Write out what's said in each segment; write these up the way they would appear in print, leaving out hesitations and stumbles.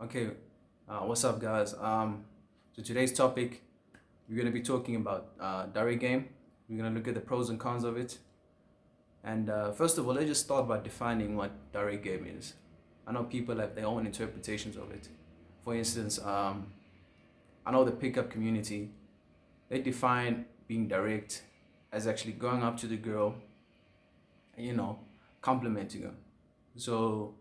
Okay, what's up, guys? So today's topic, we're gonna be talking about direct game. We're gonna look at the pros and cons of it. And first of all, let's just start by defining what direct game is. I know people have their own interpretations of it. For instance, I know the pickup community, they define being direct as actually going up to the girl, and, complimenting her. So,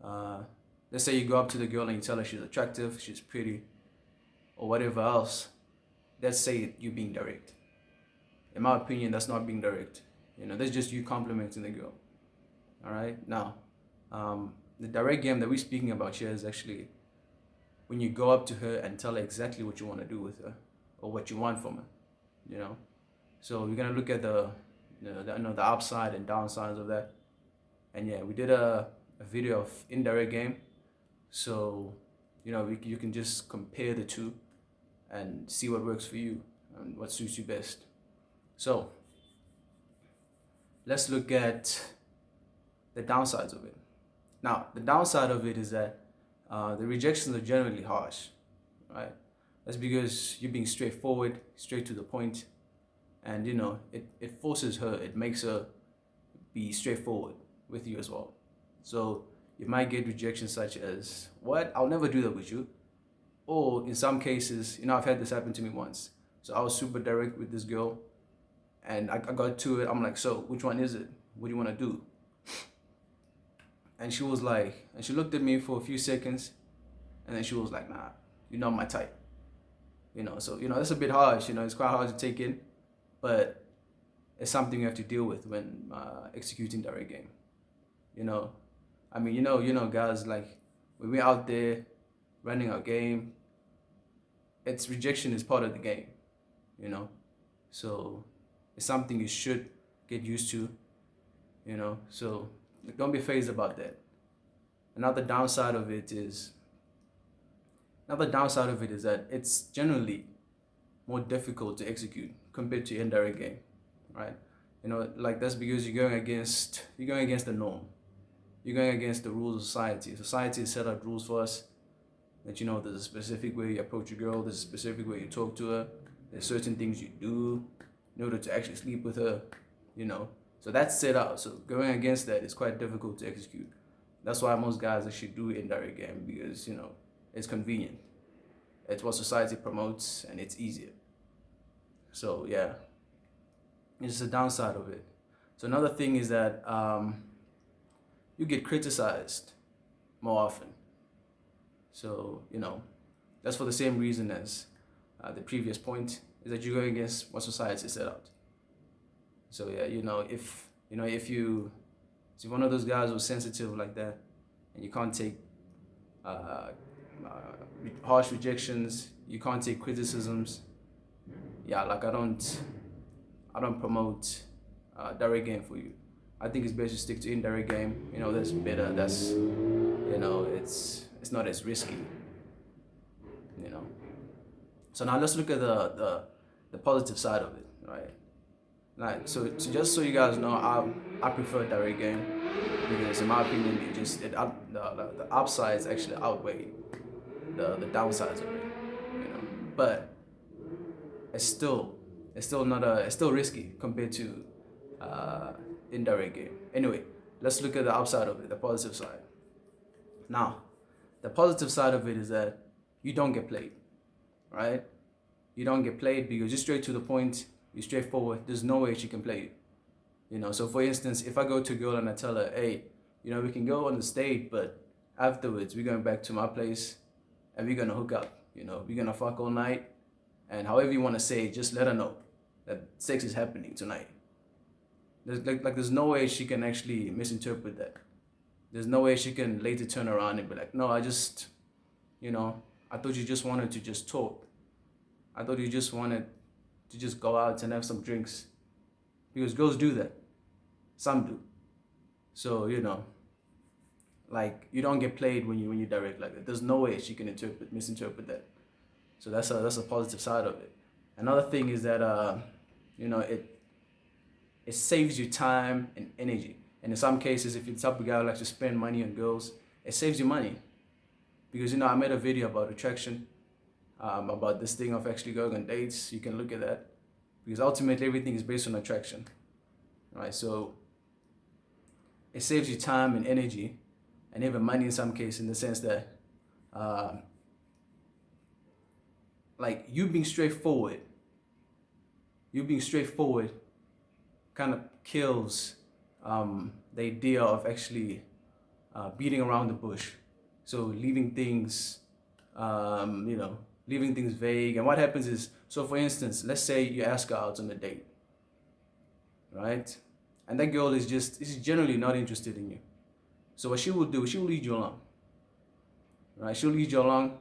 uh, let's say you go up to the girl and you tell her she's attractive, she's pretty, or whatever else. Let's say you being direct. In my opinion, that's not being direct. That's just you complimenting the girl. All right. Now, the direct game that we're speaking about here is actually when you go up to her and tell her exactly what you want to do with her, or what you want from her. You know. So we're gonna look at the upside and downsides of that. And yeah, we did a video of indirect game. So you can just compare the two and see what works for you and what suits you best. So let's look at the downsides of it. Now, the downside of it is that the rejections are generally harsh, right? That's because you're being straightforward, straight to the point, and it forces her, it makes her be straightforward with you as well. So you might get rejections such as, "What? I'll never do that with you." Or in some cases, I've had this happen to me once. So I was super direct with this girl, and I got to it. I'm like, "So which one is it? What do you want to do?" And she was like, and she looked at me for a few seconds, and then she was like, "Nah, you're not my type." So that's a bit harsh. It's quite hard to take in, but it's something you have to deal with when executing direct game. You know, I mean, guys, like when we're out there running our game, it's rejection is part of the game. You know, so it's something you should get used to. So don't be phased about that. Another downside of it is that it's generally more difficult to execute compared to indirect game, right? Like that's because you're going against the norm. You're going against the rules of society. Society has set up rules for us that there's a specific way you approach a girl, there's a specific way you talk to her, there's certain things you do in order to actually sleep with her, So that's set out. So going against that is quite difficult to execute. That's why most guys actually do indirect game because it's convenient. It's what society promotes and it's easier. So yeah, it's a downside of it. So another thing is that you get criticized more often. So that's for the same reason as the previous point, is that you're going against what society set out. So yeah, if you're one of those guys who's sensitive like that, and you can't take uh, harsh rejections, you can't take criticisms. Yeah, like I don't promote direct game for you. I think it's best to stick to indirect game. That's better. That's it's not as risky. You know. So now let's look at the positive side of it, right? Like just so you guys know, I prefer direct game because in my opinion, the upsides actually outweigh the downsides of it. But it's still it's still risky compared to uh, indirect game. Anyway, let's look at the upside of it, the positive side. Now, the positive side of it is that you don't get played, right? You don't get played because you're straight to the point, you're straightforward. There's no way she can play you. So for instance, if I go to a girl and I tell her, "Hey, we can go on the date, but afterwards we're going back to my place and we're gonna hook up. We're gonna fuck all night, and however you want to say it, just let her know that sex is happening tonight." There's no way she can actually misinterpret that. There's no way she can later turn around and be like, "No, I thought you just wanted to just talk. I thought you just wanted to just go out and have some drinks." Because girls do that. Some do. So, like you don't get played when you direct like that. There's no way she can misinterpret that. So that's a positive side of it. Another thing is that it saves you time and energy. And in some cases, if you're the type of guy who likes to spend money on girls, it saves you money. Because I made a video about attraction, about this thing of actually going on dates. You can look at that, because ultimately everything is based on attraction, right? So it saves you time and energy, and even money in some cases, in the sense that, like you being straightforward kind of kills the idea of actually beating around the bush. So leaving things, leaving things vague. And what happens is, so for instance, let's say you ask her out on a date, right? And that girl is generally not interested in you. So what she will do, she will lead you along, right? She'll lead you along.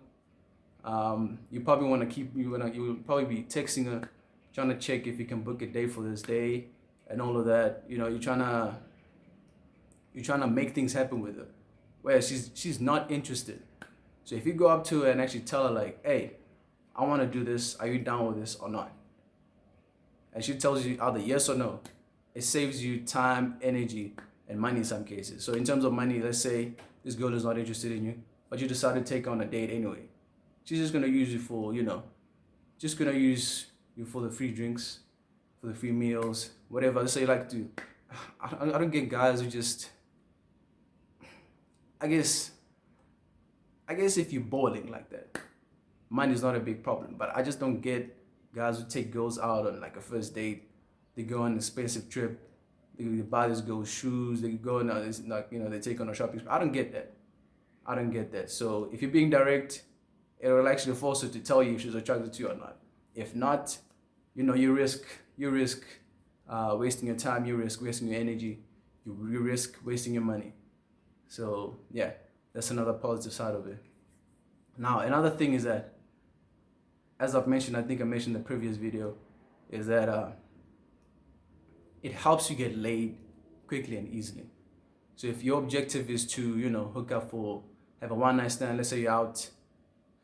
You probably want to you will probably be texting her, trying to check if you can book a date for this day and all of that. You're trying to make things happen with her, whereas she's not interested. So if you go up to her and actually tell her like, hey, I want to do this, are you down with this or not? And she tells you either yes or no. It saves you time, energy, and money in some cases. So in terms of money, let's say this girl is not interested in you, but you decide to take her on a date anyway. She's just gonna use you for, just gonna use you for the free drinks, for the free meals, whatever. Let's say like to, I don't get guys who just, I guess if you're balling like that, money is not a big problem. But I just don't get guys who take girls out on like a first date. They go on an expensive trip. They buy this girl shoes. They go on they take on a shopping. I don't get that. So if you're being direct, it will actually force her to tell you if she's attracted to you or not. If not, you risk wasting your time. You risk wasting your energy. You risk wasting your money. So yeah, that's another positive side of it. Now, another thing is that, as I've mentioned, I think I mentioned in the previous video, is that it helps you get laid quickly and easily. So if your objective is to, hook up have a one-night stand, let's say you're out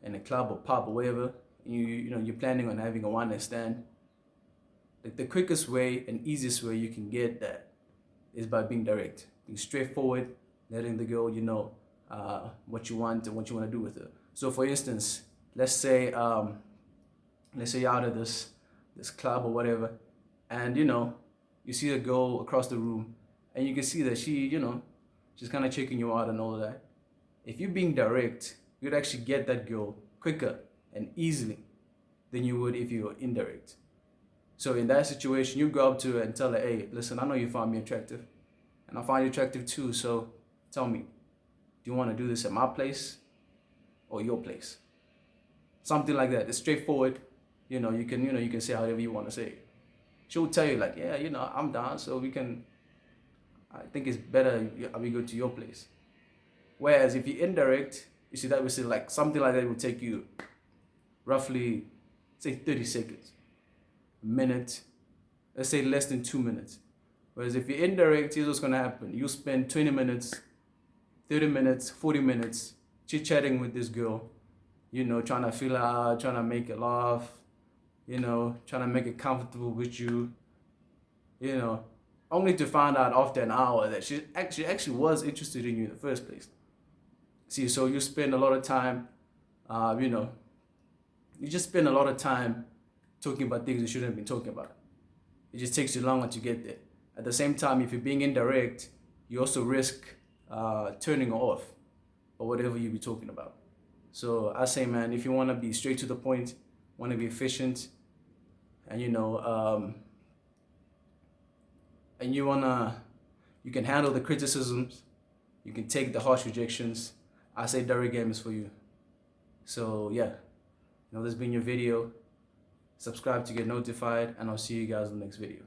in a club or pub or whatever, and you're planning on having a one-night stand, the quickest way and easiest way you can get that is by being direct, being straightforward, letting the girl what you want and what you want to do with her. So for instance, let's say you're out of this club or whatever, and you see a girl across the room, and you can see that she's kind of checking you out and all of that. If you're being direct, you'd actually get that girl quicker and easily than you would if you were indirect. So in that situation, you go up to her and tell her, hey, listen, I know you find me attractive, and I find you attractive too, so tell me, do you want to do this at my place or your place? Something like that. It's straightforward. You can say however you want to say it. She'll tell you like, yeah, I'm down, so I think it's better we go to your place. Whereas if you're indirect, you see that we say like something like that will take you roughly, say 30 seconds, a minute, let's say less than 2 minutes. Whereas if you're indirect, here's what's gonna happen. You spend 20 minutes, 30 minutes, 40 minutes chit-chatting with this girl, trying to feel her out, trying to make her laugh, trying to make it comfortable with you, only to find out after an hour that she actually was interested in you in the first place. See, so you spend a lot of time, you just spend a lot of time talking about things you shouldn't have been talking about. It just takes you longer to get there. At the same time, if you're being indirect, you also risk turning her off or whatever you be talking about. So I say, man, if you want to be straight to the point, want to be efficient, and you can handle the criticisms, you can take the harsh rejections, I say direct game is for you. So yeah, this has been your video. Subscribe to get notified, and I'll see you guys in the next video.